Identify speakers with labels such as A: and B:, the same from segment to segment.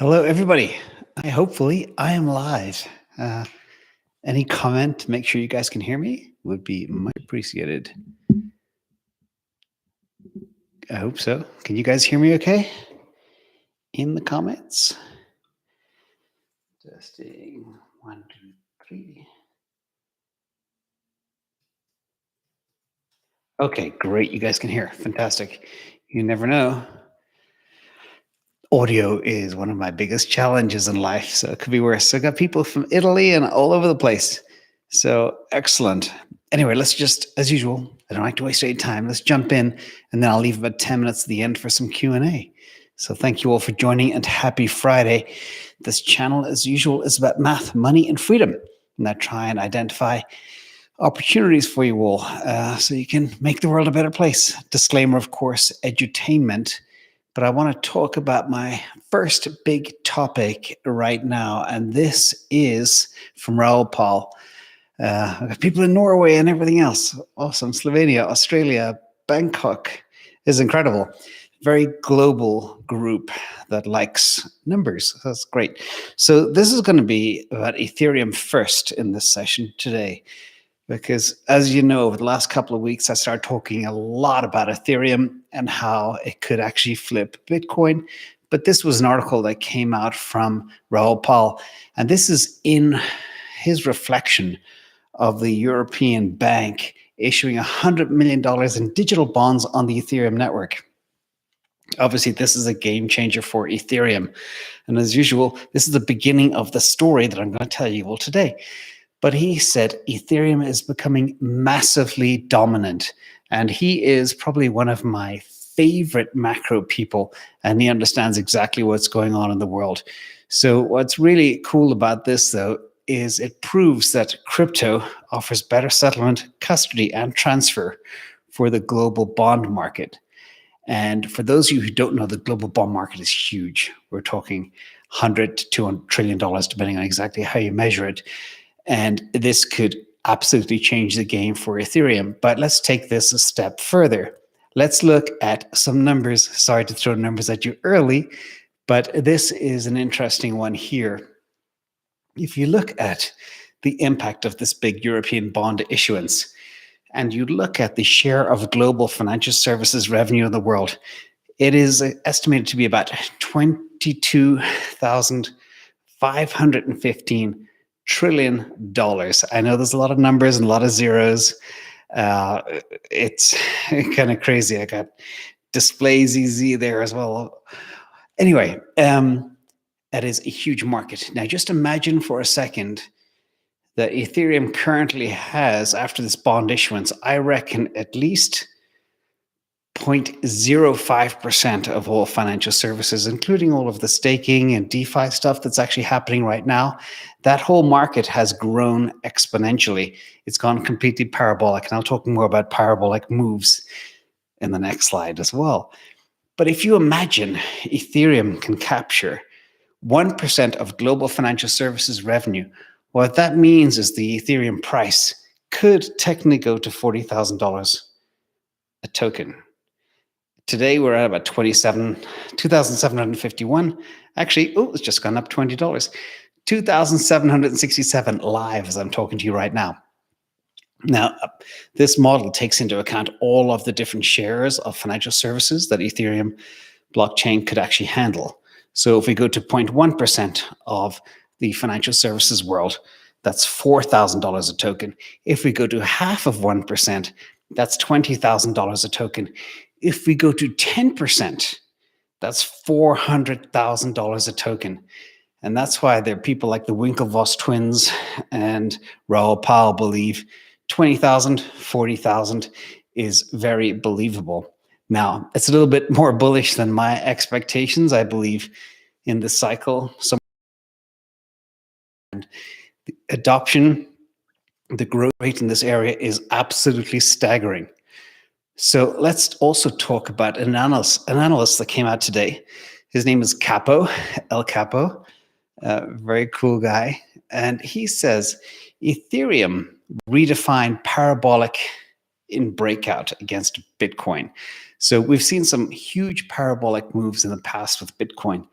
A: Hello, everybody. Hopefully I am live. Any comment to make sure you guys can hear me would be much appreciated. I hope so. Can you guys hear me okay? In the comments. Testing 1, 2, 3. Okay, great. You guys can hear. Fantastic. You never know. Audio is one of my biggest challenges in life, so it could be worse. I got people from Italy and all over the place. So excellent. Anyway, let's just, as usual, I don't like to waste any time. Let's jump in, and then I'll leave about 10 minutes at the end for some Q&A. So thank you all for joining, and happy Friday. This channel, as usual, is about math, money, and freedom. And I try and identify opportunities for you all so you can make the world a better place. Disclaimer, of course, edutainment. But I want to talk about my first big topic right now, and this is from Raoul Pal. I've got people in Norway and everything else. Awesome. Slovenia, Australia, Bangkok is incredible. Very global group that likes numbers. That's great. So this is going to be about Ethereum first in this session today. Because as you know, over the last couple of weeks, I started talking a lot about Ethereum and how it could actually flip Bitcoin. But this was an article that came out from Raoul Pal. And this is in his reflection of the European bank issuing $100 million in digital bonds on the Ethereum network. Obviously, this is a game changer for Ethereum. And as usual, this is the beginning of the story that I'm going to tell you all today. But he said Ethereum is becoming massively dominant. And he is probably one of my favorite macro people, and he understands exactly what's going on in the world. So what's really cool about this, though, is it proves that crypto offers better settlement, custody, and transfer for the global bond market. And for those of you who don't know, the global bond market is huge. We're talking $100 to $200 trillion, depending on exactly how you measure it. And this could absolutely change the game for Ethereum. But let's take this a step further. Let's look at some numbers. Sorry to throw numbers at you early, but this is an interesting one here. If you look at the impact of this big European bond issuance, and you look at the share of global financial services revenue in the world, it is estimated to be about 22,515 trillion dollars. I know there's a lot of numbers and a lot of zeros. It's kind of crazy. I got displays easy there as well. Anyway, that is a huge market. Now, just imagine for a second that Ethereum currently has, after this bond issuance, I reckon at least 0.05% of all financial services, including all of the staking and DeFi stuff that's actually happening right now. That whole market has grown exponentially. It's gone completely parabolic, and I'll talk more about parabolic moves in the next slide as well. But if you imagine Ethereum can capture 1% of global financial services revenue, what that means is the Ethereum price could technically go to $40,000 a token. Today, we're at about 2,751. Actually, it's just gone up $20. 2,767 live as I'm talking to you right now. Now, this model takes into account all of the different shares of financial services that Ethereum blockchain could actually handle. So if we go to 0.1% of the financial services world, that's $4,000 a token. If we go to half of 1%, that's $20,000 a token. If we go to 10%, that's $400,000 a token. And that's why there are people like the Winklevoss twins and Raoul Pal believe 20,000, 40,000 is very believable. Now, it's a little bit more bullish than my expectations, I believe, in this cycle. So the adoption, the growth rate in this area is absolutely staggering. So let's also talk about an analyst that came out today. His name is Capo, El Capo, very cool guy. And he says, Ethereum redefined parabolic in breakout against Bitcoin. So we've seen some huge parabolic moves in the past with Bitcoin.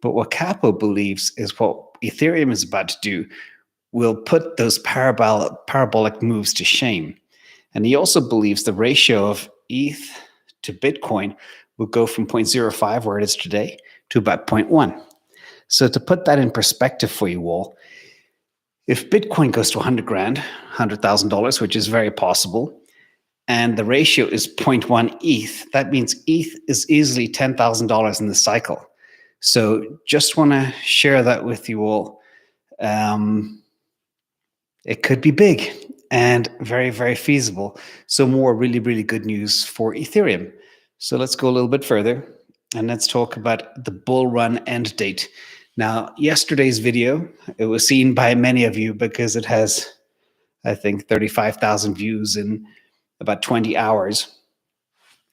A: But what Capo believes is what Ethereum is about to do will put those parabolic moves to shame. And he also believes the ratio of ETH to Bitcoin will go from 0.05, where it is today, to about 0.1. So to put that in perspective for you all, if Bitcoin goes to 100 grand, $100,000, which is very possible, and the ratio is 0.1 ETH, that means ETH is easily $10,000 in the cycle. So just want to share that with you all. It could be big and very, very feasible. So more really, really good news for Ethereum. So let's go a little bit further and let's talk about the bull run end date. Now, yesterday's video, it was seen by many of you because it has, I think, 35,000 views in about 20 hours.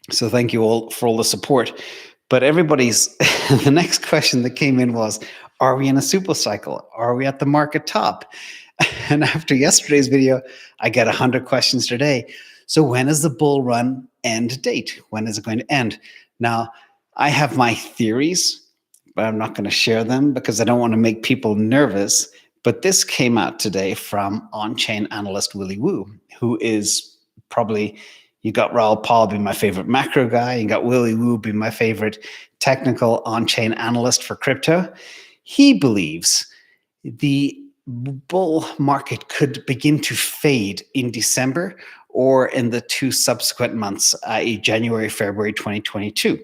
A: So thank you all for all the support. But everybody's, the next question that came in was, are we in a super cycle? Are we at the market top? And after yesterday's video, I get 100 questions today. So when is the bull run end date? When is it going to end? Now, I have my theories, but I'm not going to share them because I don't want to make people nervous. But this came out today from on-chain analyst Willy Woo, who is probably, you got Raoul Pal being my favorite macro guy, you got Willy Woo being my favorite technical on-chain analyst for crypto. He believes the bull market could begin to fade in December or in the 2 subsequent months, i.e. January, February 2022.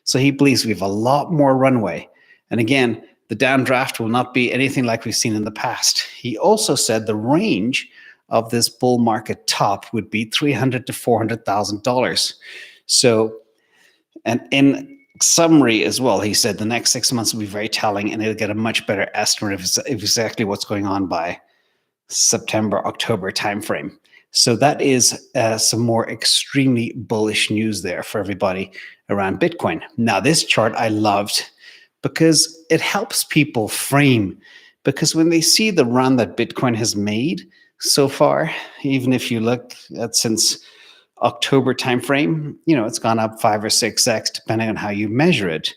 A: So he believes we have a lot more runway. And again, the downdraft will not be anything like we've seen in the past. He also said the range of this bull market top would be $300,000 to $400,000. So, and in summary as well, he said the next 6 months will be very telling and he'll get a much better estimate of exactly what's going on by September, October timeframe. So that is some more extremely bullish news there for everybody around Bitcoin. Now, this chart I loved because it helps people frame, because when they see the run that Bitcoin has made so far, even if you look at since October timeframe, it's gone up 5 or 6x depending on how you measure it.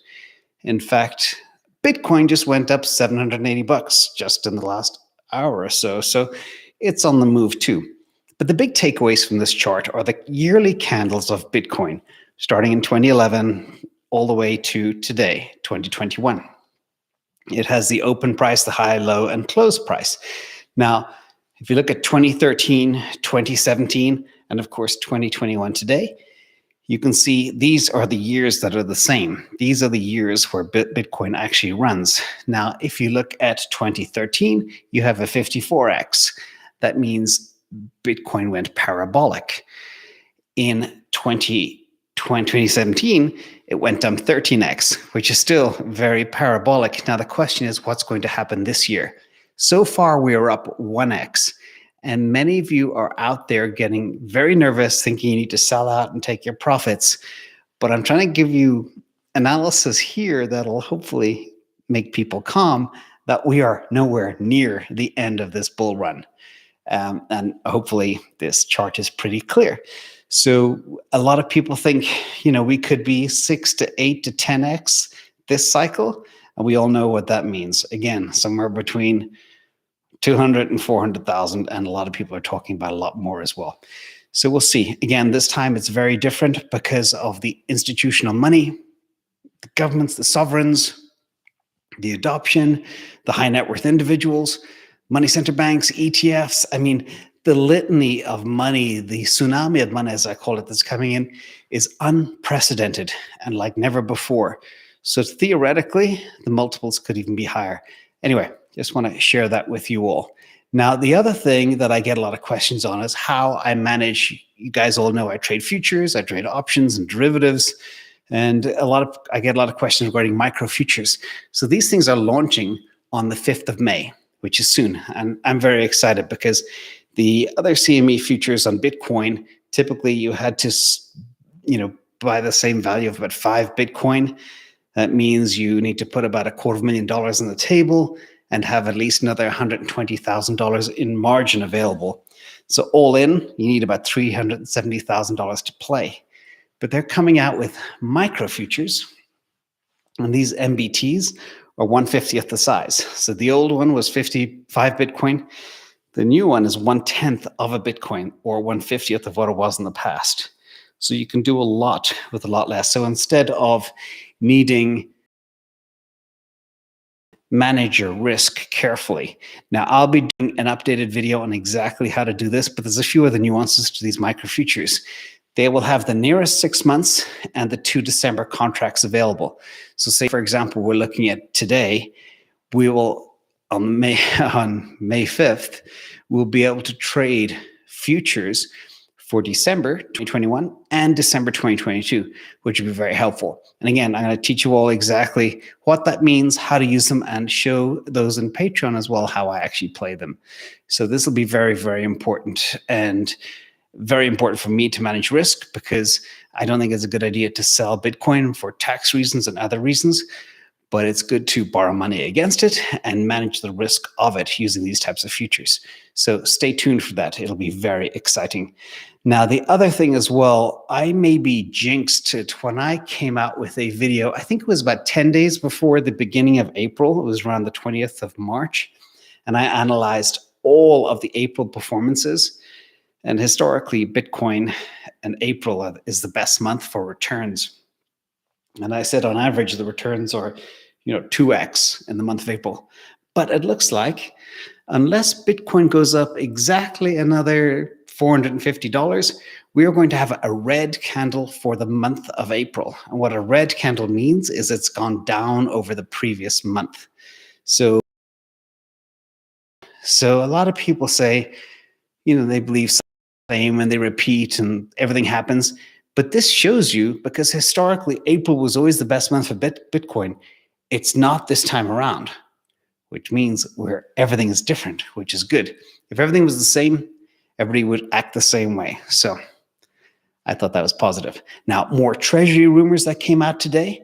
A: In fact, Bitcoin just went up $780 just in the last hour or so. So it's on the move too. But the big takeaways from this chart are the yearly candles of Bitcoin, starting in 2011 all the way to today, 2021. It has the open price, the high, low, and close price. Now, if you look at 2013, 2017, and of course 2021 today, you can see these are the years that are the same. These are the years where Bitcoin actually runs. Now, if you look at 2013, you have a 54x. That means Bitcoin went parabolic. In 2017, it went down 13x, which is still very parabolic. Now, the question is, what's going to happen this year? So far, we are up 1x. And many of you are out there getting very nervous, thinking you need to sell out and take your profits. But I'm trying to give you analysis here that'll hopefully make people calm that we are nowhere near the end of this bull run. And hopefully this chart is pretty clear. So a lot of people think, we could be 6 to 8 to 10x this cycle. And we all know what that means. Again, somewhere between 200 and 400,000, and a lot of people are talking about a lot more as well. So we'll see. Again, this time it's very different because of the institutional money, the governments, the sovereigns, the adoption, the high net worth individuals, money center banks, ETFs. I mean, the litany of money, the tsunami of money, as I call it, that's coming in is unprecedented and like never before. So theoretically, the multiples could even be higher. Anyway, just want to share that with you all. Now, the other thing that I get a lot of questions on is how I manage. You guys all know I trade futures, I trade options and derivatives, and I get a lot of questions regarding micro futures. So these things are launching on the 5th of May, which is soon. And I'm very excited because the other CME futures on Bitcoin, typically you had to, buy the same value of about 5 Bitcoin. That means you need to put about $250,000 on the table and have at least another $120,000 in margin available. So all in, you need about $370,000 to play. But they're coming out with micro futures, and these MBTs or 1/50th the size. So the old one was 55 Bitcoin. The new one is 1/10 of a Bitcoin, or 1/50th of what it was in the past. So you can do a lot with a lot less. So instead of needing manage your risk carefully. Now, I'll be doing an updated video on exactly how to do this, but there's a few other nuances to these micro futures. They will have the nearest 6 months and the 2 December contracts available. So say, for example, we're looking at today, we will, on May 5th, we'll be able to trade futures for December 2021 and December 2022, which would be very helpful. And again, I'm going to teach you all exactly what that means, how to use them, and show those in Patreon as well how I actually play them. So this will be very, very important, and very important for me to manage risk, because I don't think it's a good idea to sell Bitcoin for tax reasons and other reasons, but it's good to borrow money against it and manage the risk of it using these types of futures. So stay tuned for that. It'll be very exciting. Now, the other thing as well, I maybe jinxed it when I came out with a video. I think it was about 10 days before the beginning of April. It was around the 20th of March. And I analyzed all of the April performances. And historically, Bitcoin in April is the best month for returns. And I said on average, the returns are 2x in the month of April. But it looks like unless Bitcoin goes up exactly another $450, we are going to have a red candle for the month of April. And what a red candle means is it's gone down over the previous month. So a lot of people say, they believe same and they repeat and everything happens. But this shows you, because historically, April was always the best month for Bitcoin. It's not this time around, which means where everything is different, which is good. If everything was the same, everybody would act the same way. So I thought that was positive. Now, more Treasury rumors that came out today.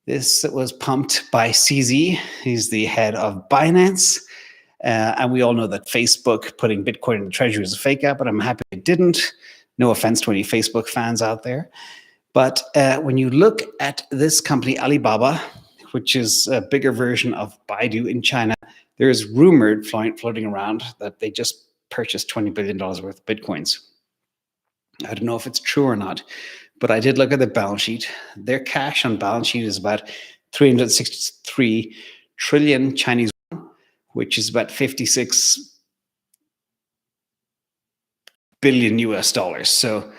A: This was pumped by CZ. He's the head of Binance. And we all know that Facebook putting Bitcoin in the Treasury is a fake out, but I'm happy it didn't. No offense to any Facebook fans out there. But when you look at this company, Alibaba, which is a bigger version of Baidu in China, there is rumored floating around that they just purchased $20 billion worth of Bitcoins. I don't know if it's true or not, but I did look at the balance sheet. Their cash on balance sheet is about 363 trillion Chinese yuan, which is about 56 billion US dollars. So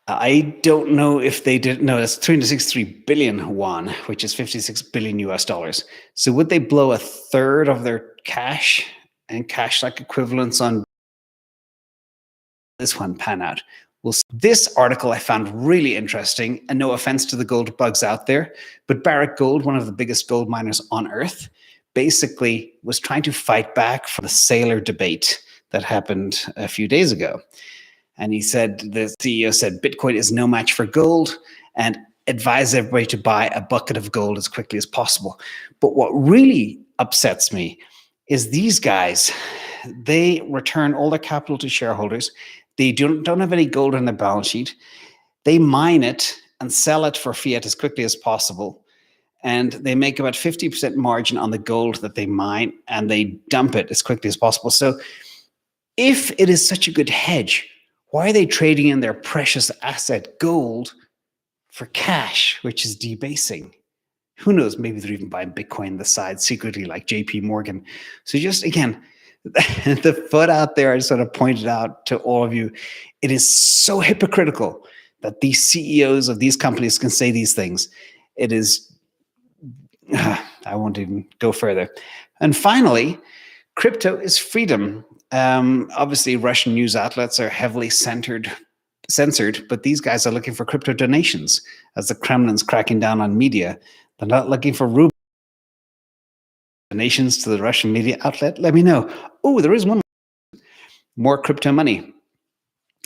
A: I don't know if they did. No, that's 363 billion yuan, which is 56 billion US dollars. So would they blow a third of their cash and cash-like equivalents on this one pan out? Well, this article I found really interesting, and no offense to the gold bugs out there, but Barrick Gold, one of the biggest gold miners on earth, basically was trying to fight back from the sailor debate that happened a few days ago. And he said, the CEO said, Bitcoin is no match for gold, and advise everybody to buy a bucket of gold as quickly as possible. But what really upsets me is these guys, they return all their capital to shareholders. They don't have any gold on their balance sheet. They mine it and sell it for fiat as quickly as possible. And they make about 50% margin on the gold that they mine, and they dump it as quickly as possible. So if it is such a good hedge, why are they trading in their precious asset gold for cash, which is debasing? Who knows? Maybe they're even buying Bitcoin on the side secretly, like JP Morgan. So just again, the foot out there, I just sort of pointed out to all of you, it is so hypocritical that these CEOs of these companies can say these things. It is, I won't even go further. And finally, crypto is freedom. Obviously, Russian news outlets are heavily censored, but these guys are looking for crypto donations as the Kremlin's cracking down on media. They're not looking for ruble donations to the Russian media outlet. Let me know. Oh, there is one more crypto money.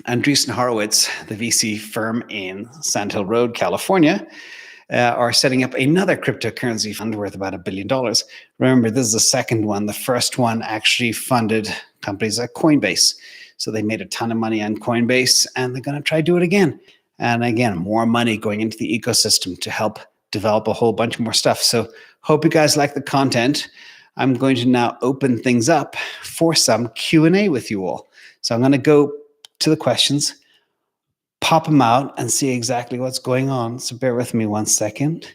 A: Andreessen Horowitz, the VC firm in Sand Hill Road, California, are setting up another cryptocurrency fund worth about $1 billion. Remember, this is the second one. The first one actually funded companies like Coinbase. So they made a ton of money on Coinbase, and they're going to try to do it again. And again, more money going into the ecosystem to help develop a whole bunch more stuff. So hope you guys like the content. I'm going to now open things up for some Q&A with you all. So I'm going to go to the questions, pop them out, and see exactly what's going on. So bear with me 1 second.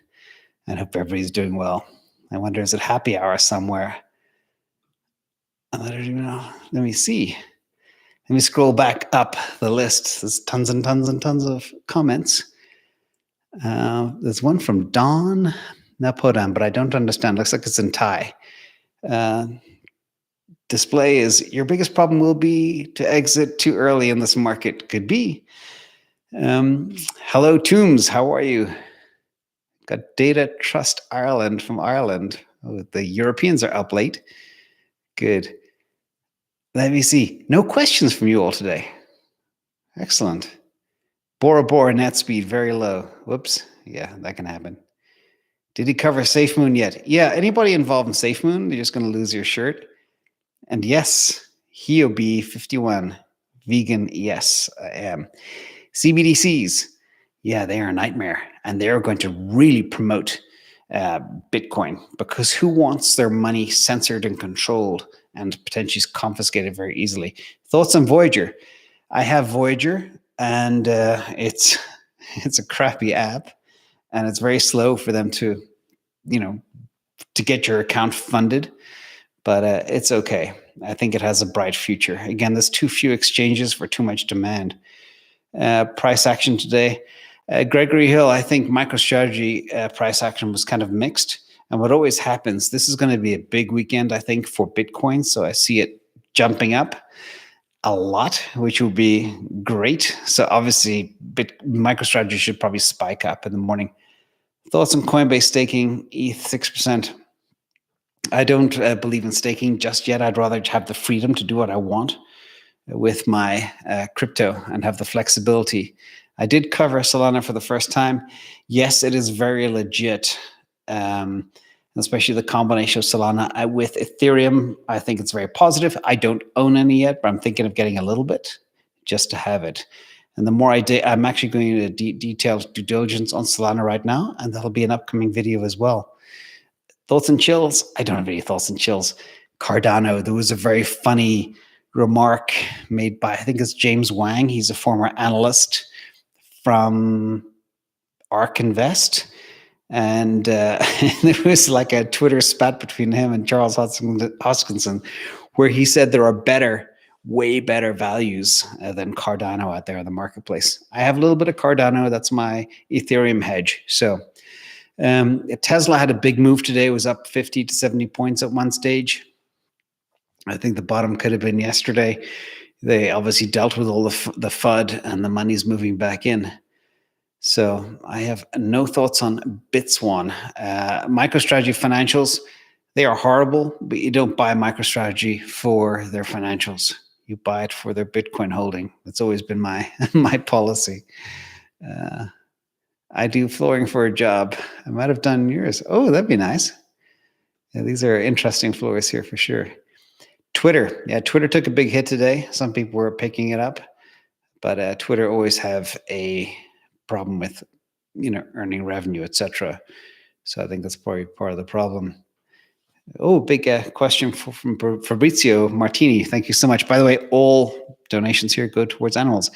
A: I hope everybody's doing well. I wonder, is it happy hour somewhere? I don't even know. Let me see. Let me scroll back up the list. There's tons and tons and tons of comments. There's one from Don Napodan, but I don't understand. Looks like it's in Thai. Display is, your biggest problem will be to exit too early in this market. Could be. Hello, Toombs. How are you? Got Data Trust Ireland from Ireland. Oh, the Europeans are up late. Good. Let me see. No questions from you all today. Excellent. Bora Bora net speed very low. Whoops. Yeah, that can happen. Did he cover SafeMoon yet? Yeah, anybody involved in SafeMoon, you're just going to lose your shirt. And yes, Hiob 51, vegan, yes, I am. CBDCs, yeah, they are a nightmare. And they're going to really promote Bitcoin, because who wants their money censored and controlled and potentially confiscated very easily? Thoughts on Voyager? I have Voyager, and it's a crappy app, and it's very slow for them to, to get your account funded. But it's okay. I think it has a bright future. Again, there's too few exchanges for too much demand. Price action today. Gregory Hill, I think MicroStrategy price action was kind of mixed. And what always happens, this is going to be a big weekend, I think, for Bitcoin. So I see it jumping up a lot, which will be great. So obviously, MicroStrategy should probably spike up in the morning. Thoughts on Coinbase staking, ETH 6%. I don't believe in staking just yet. I'd rather have the freedom to do what I want with my crypto and have the flexibility. I did cover Solana for the first time. Yes, it is very legit, especially the combination of Solana with Ethereum. I think it's very positive. I don't own any yet, but I'm thinking of getting a little bit just to have it. And the more I'm actually going into detailed due diligence on Solana right now, and that'll be an upcoming video as well. Thoughts and chills? I don't have any thoughts and chills. Cardano, there was a very funny remark made by, I think it's James Wang. He's a former analyst from ARK Invest. And there was like a Twitter spat between him and Charles Hoskinson, where he said there are way better values than Cardano out there in the marketplace. I have a little bit of Cardano. That's my Ethereum hedge. So Tesla had a big move today. It was up 50 to 70 points at one stage. I think the bottom could have been yesterday. They obviously dealt with all the FUD, and the money's moving back in. So I have no thoughts on BitSwan. MicroStrategy financials, they are horrible, but you don't buy MicroStrategy for their financials. You buy it for their Bitcoin holding. That's always been my policy. I do flooring for a job. I might have done yours. Oh, that'd be nice. Yeah, these are interesting floors here for sure. Twitter. Yeah, Twitter took a big hit today. Some people were picking it up, but Twitter always have a problem with, earning revenue, etc. So I think that's probably part of the problem. Oh, big question from Fabrizio Martini. Thank you so much. By the way, all donations here go towards animals.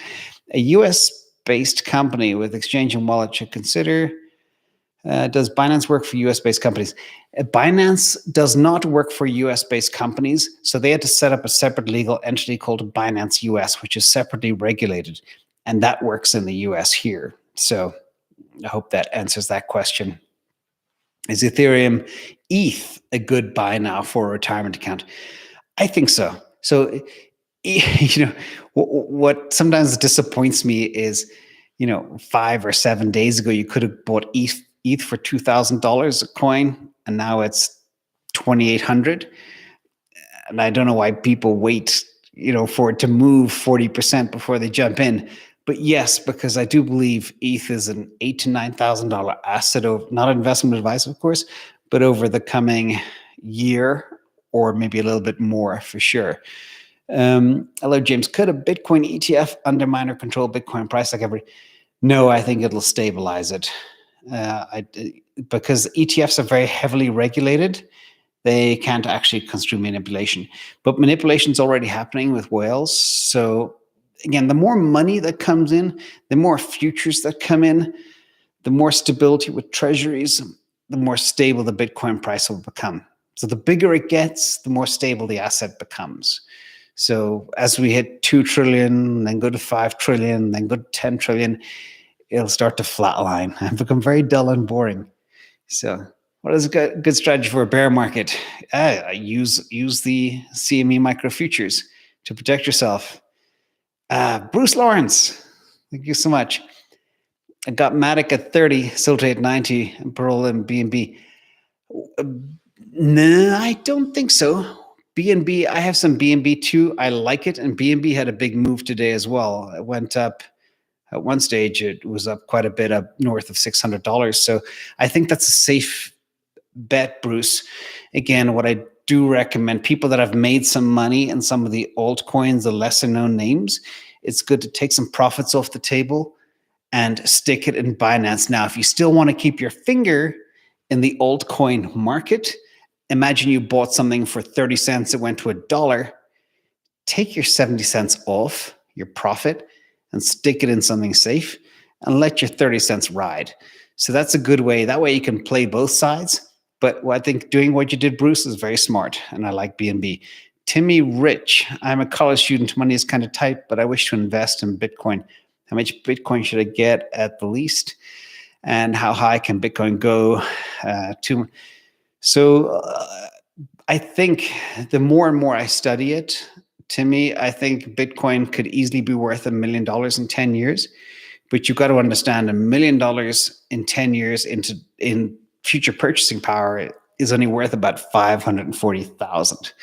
A: A US-based company with exchange and wallet should consider, does Binance work for US-based companies? Binance does not work for US-based companies, so they had to set up a separate legal entity called Binance US, which is separately regulated, and that works in the US here. So I hope that answers that question. Is Ethereum ETH a good buy now for a retirement account? I think so. So, what sometimes disappoints me is, 5 or 7 days ago, you could have bought ETH for $2,000 a coin, and now it's $2,800. And I don't know why people wait, for it to move 40% before they jump in. But yes, because I do believe ETH is an $8,000 to $9,000 asset, not investment advice, of course, but over the coming year, or maybe a little bit more for sure. Hello, James. Could a Bitcoin ETF undermine or control Bitcoin price like every? No, I think it'll stabilize it. Because ETFs are very heavily regulated, they can't actually construe manipulation. But manipulation is already happening with whales. So again, the more money that comes in, the more futures that come in, the more stability with treasuries, the more stable the Bitcoin price will become. So the bigger it gets, the more stable the asset becomes. So as we hit 2 trillion, then go to 5 trillion, then go to 10 trillion, it'll start to flatline and become very dull and boring. So what is a good strategy for a bear market? Use the CME Micro Futures to protect yourself. Bruce Lawrence, thank you so much. I got Matic at 30, Silter at 90, and Pearl and BNB. No, I don't think so. BNB, I have some BNB too. I like it, and BNB had a big move today as well. It went up. At one stage, it was up quite a bit, up north of $600. So I think that's a safe bet, Bruce. Again, what I do recommend, people that have made some money in some of the altcoins, the lesser known names, it's good to take some profits off the table and stick it in Binance. Now, if you still want to keep your finger in the altcoin market, imagine you bought something for 30 cents, it went to $1. Take your 70 cents off your profit and stick it in something safe and let your 30 cents ride. So that's a good way. That way you can play both sides. But I think doing what you did, Bruce, is very smart, and I like BNB. Timmy Rich, I'm a college student. Money is kind of tight, but I wish to invest in Bitcoin. How much Bitcoin should I get at the least? And how high can Bitcoin go to? So I think the more and more I study it, Timmy, I think Bitcoin could easily be worth $1 million in 10 years. But you've got to understand $1 million in 10 years in future purchasing power is only worth about 540,000.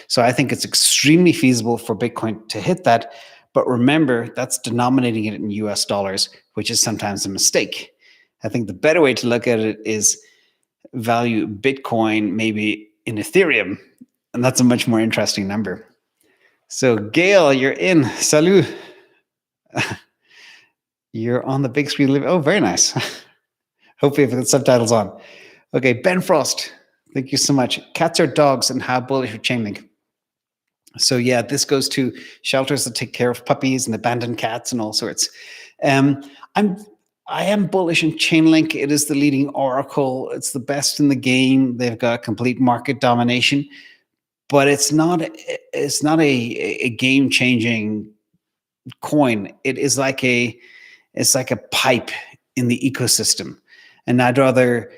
A: So I think it's extremely feasible for Bitcoin to hit that. But remember, that's denominating it in US dollars, which is sometimes a mistake. I think the better way to look at it is value Bitcoin maybe in Ethereum. And that's a much more interesting number. So Gail, you're in. Salut. You're on the big screen. Oh, very nice. Hopefully I've got subtitles on. Okay, Ben Frost, thank you so much. Cats are dogs and how bullish are Chainlink? So yeah, this goes to shelters that take care of puppies and abandoned cats and all sorts. I am bullish in Chainlink. It is the leading oracle. It's the best in the game. They've got complete market domination, but it's not a game-changing coin. It's like a pipe in the ecosystem, and I'd rather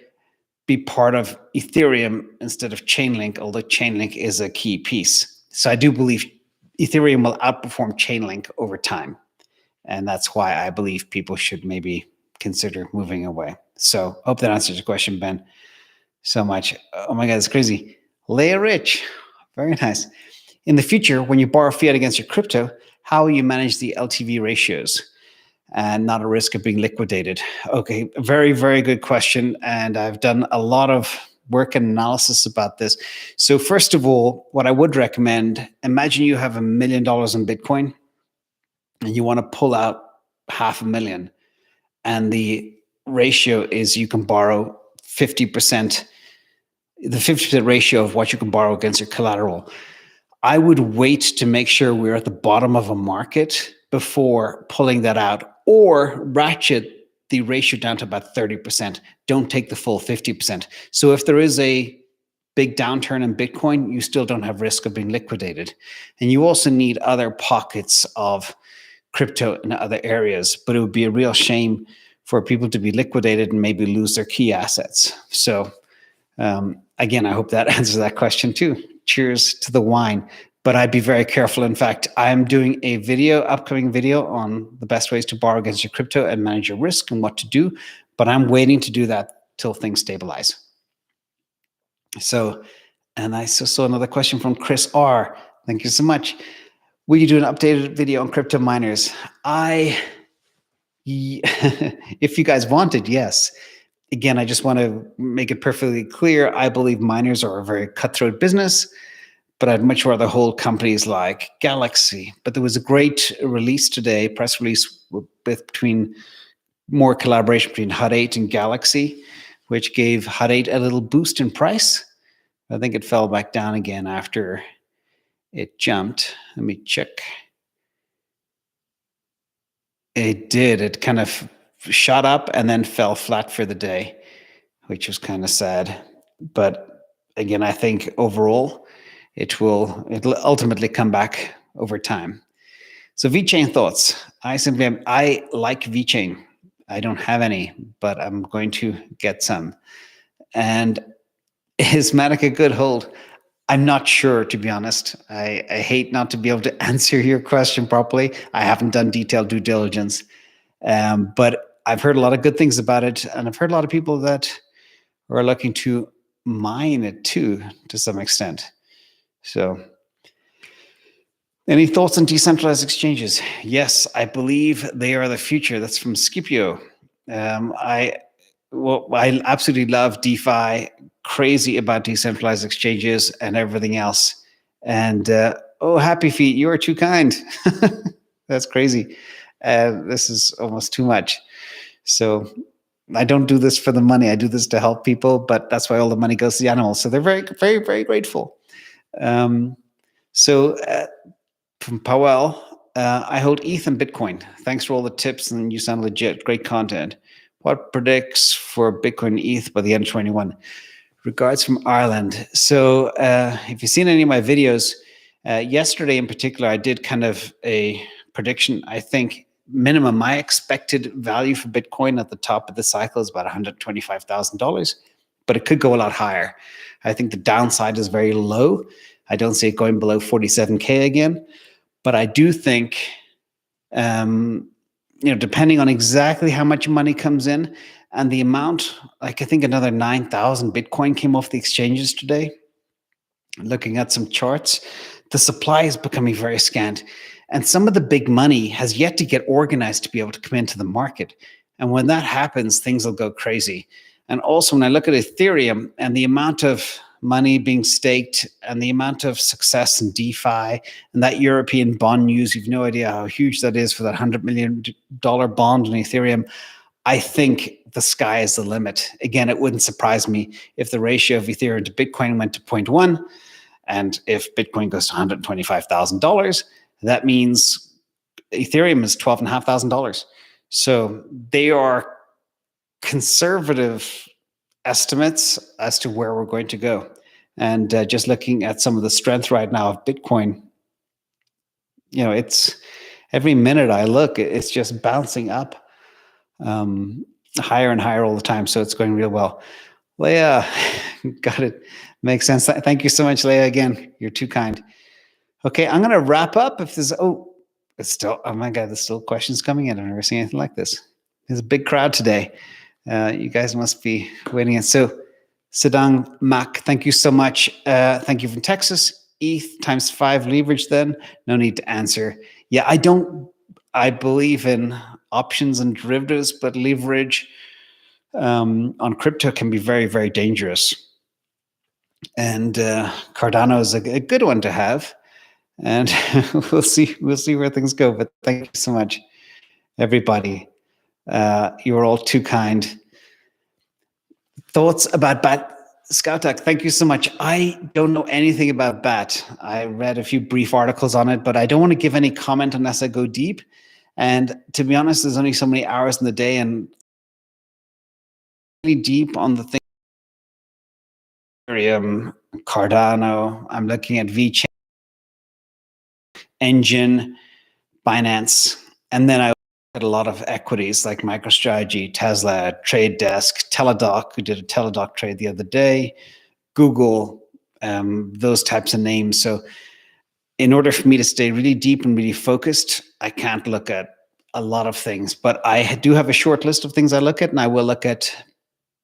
A: be part of Ethereum instead of Chainlink, although Chainlink is a key piece. So I do believe Ethereum will outperform Chainlink over time. And that's why I believe people should maybe consider moving away. So hope that answers your question, Ben, so much. Oh my God, it's crazy. Leia Rich, very nice. In the future, when you borrow fiat against your crypto, how will you manage the LTV ratios and not at risk of being liquidated? Okay, very, very good question. And I've done a lot of work and analysis about this. So first of all, what I would recommend, imagine you have $1 million in Bitcoin and you want to pull out $500,000. And the ratio is you can borrow 50%, the 50% ratio of what you can borrow against your collateral. I would wait to make sure we're at the bottom of a market before pulling that out, or ratchet the ratio down to about 30%. Don't take the full 50%. So if there is a big downturn in Bitcoin, you still don't have risk of being liquidated. And you also need other pockets of crypto in other areas, but it would be a real shame for people to be liquidated and maybe lose their key assets. So again, I hope that answers that question too. Cheers to the wine. But I'd be very careful. In fact, I'm doing a upcoming video on the best ways to borrow against your crypto and manage your risk and what to do. But I'm waiting to do that till things stabilize. So, and I saw another question from Chris R. Thank you so much. Will you do an updated video on crypto miners? If you guys wanted, yes. Again, I just want to make it perfectly clear. I believe miners are a very cutthroat business, but I'd much rather hold companies like Galaxy. But there was a great release today, press release between more collaboration between Hut 8 and Galaxy, which gave Hut 8 a little boost in price. I think it fell back down again after it jumped. Let me check. It did. It kind of shot up and then fell flat for the day, which was kind of sad. But again, I think overall it'll ultimately come back over time. So VeChain thoughts. I like VeChain. I don't have any, but I'm going to get some. And is Matic a good hold? I'm not sure, to be honest. I hate not to be able to answer your question properly. I haven't done detailed due diligence, but I've heard a lot of good things about it, and I've heard a lot of people that are looking to mine it too, to some extent. So, any thoughts on decentralized exchanges? Yes, I believe they are the future. That's from Scipio. I absolutely love DeFi, crazy about decentralized exchanges and everything else. And oh, Happy Feet, you are too kind. That's crazy. This is almost too much. So I don't do this for the money. I do this to help people, but that's why all the money goes to the animals. So they're very, very, very grateful. From Powell, I hold ETH and Bitcoin. Thanks for all the tips, and you sound legit. Great content. What predicts for Bitcoin and ETH by the end of 21? Regards from Ireland. So if you've seen any of my videos, yesterday in particular, I did kind of a prediction. I think minimum, my expected value for Bitcoin at the top of the cycle is about $125,000, but it could go a lot higher. I think the downside is very low. I don't see it going below 47K again, but I do think, depending on exactly how much money comes in and the amount, like I think another 9,000 Bitcoin came off the exchanges today. Looking at some charts, the supply is becoming very scant. And some of the big money has yet to get organized to be able to come into the market. And when that happens, things will go crazy. And also when I look at Ethereum and the amount of money being staked and the amount of success in DeFi and that European bond news, you've no idea how huge that is for that $100 million bond in Ethereum. I think the sky is the limit. Again, it wouldn't surprise me if the ratio of Ethereum to Bitcoin went to 0.1. And if Bitcoin goes to $125,000, that means Ethereum is $12,500. So they are conservative estimates as to where we're going to go. And just looking at some of the strength right now of Bitcoin, it's every minute I look, it's just bouncing up higher and higher all the time. So it's going real well. Leah, got it. Makes sense. Thank you so much, Leah. Again, you're too kind. Okay, I'm going to wrap up. If there's, it's still, oh my God, there's still questions coming in. I've never seen anything like this. There's a big crowd today. You guys must be waiting. And so, Sedang Mac, thank you so much. Thank you from Texas. ETH times 5 leverage then. No need to answer. Yeah, I believe in options and derivatives, but leverage on crypto can be very, very dangerous. And Cardano is a good one to have. And we'll see where things go. But thank you so much, everybody. You're all too kind. Thoughts about BAT? Scoutak, thank you so much. I don't know anything about BAT. I read a few brief articles on it, but I don't want to give any comment unless I go deep. And to be honest, there's only so many hours in the day, and really deep on the thing. Ethereum, Cardano. I'm looking at VeChain, Engine, Binance, and then I at a lot of equities like MicroStrategy, Tesla, Trade Desk, Teladoc, who did a Teladoc trade the other day, Google, those types of names. So in order for me to stay really deep and really focused, I can't look at a lot of things, but I do have a short list of things I look at, and I will look at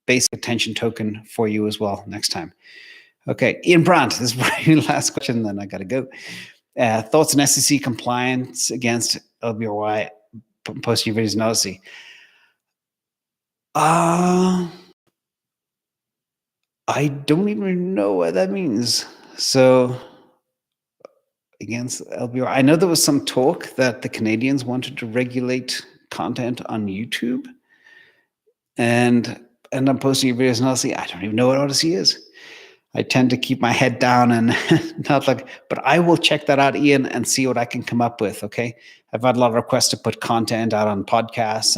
A: basic attention token for you as well next time. Okay, Ian Brandt, this is my last question, then I got to go. Thoughts on SEC compliance against LBRY posting your videos in Odyssey? I don't even know what that means. So against LBRY, I know there was some talk that the Canadians wanted to regulate content on YouTube. and end up posting videos and Odyssey. I don't even know what Odyssey is. I tend to keep my head down and not like, but I will check that out, Ian, and see what I can come up with. Okay. I've had a lot of requests to put content out on podcasts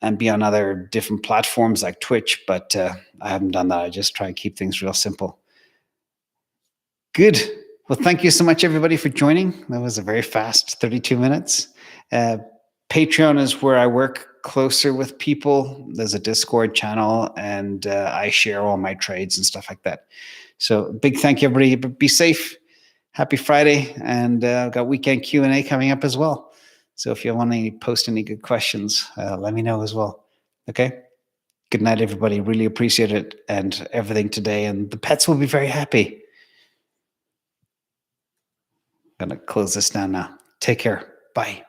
A: and be on other different platforms like Twitch, but I haven't done that. I just try and keep things real simple. Good. Well, thank you so much, everybody, for joining. That was a very fast 32 minutes. Patreon is where I work closer with people. There's a Discord channel, and I share all my trades and stuff like that. So big thank you, everybody. Be safe. Happy Friday. And I've got weekend Q&A coming up as well. So if you want to post any good questions, let me know as well. Okay? Good night, everybody. Really appreciate it and everything today. And the pets will be very happy. I'm going to close this down now. Take care. Bye.